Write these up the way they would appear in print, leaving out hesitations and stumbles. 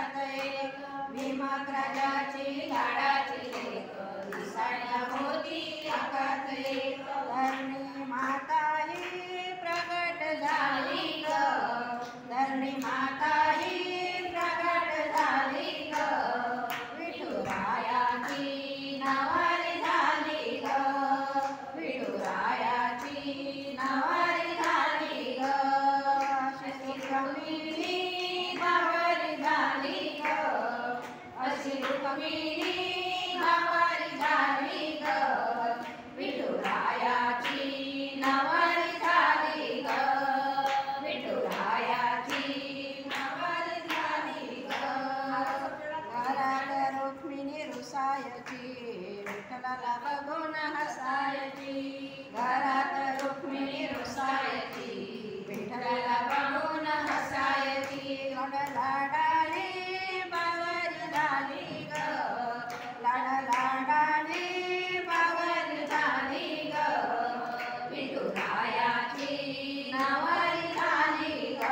लाखात एक भीमराजाची लाडाची लेक दिसायला होती लाखात एक धरणी माता ही प्रगट झाली ग धरणी माता ही प्रगट झाली ग विठुरायाची नवारी झाली ग विठुरायाची नवारी झाली ग अशी रुक्मिणी नवारी झाली ग अशी रुक्मिणी नवारी झाली ग विठुरायाची नवारी झाली ग विठुरायाची नवारी झाली ग घरात रुक्मिणी रुसायची विठ्ठलाला बघून हसायची घरात रुक्मिणी रुसायची विठ्ठलाला बघून हसायची लाडाने बावरी झाली ग लाडाने बावरी झाली ग विठुरायाची नवारी झाली ग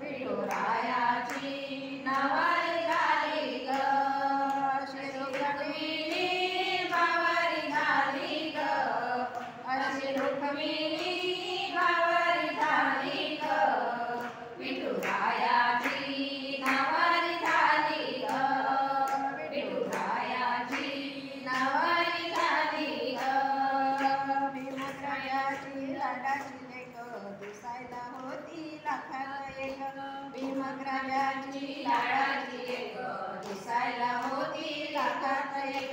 विठुरायाची नवारी झाली ग अशी रुक्मिणी बावरी झाली ग अशी रुक्मिणी बावरी झाली ग विठुरायाची नवारी झाली ग विठुरायाची नवारी झाली ग भीमरायाची लाडाची लेक दिसायला होती लाखात एक भीमराजाची लाडाची लेक दिसायला होती लाखात एक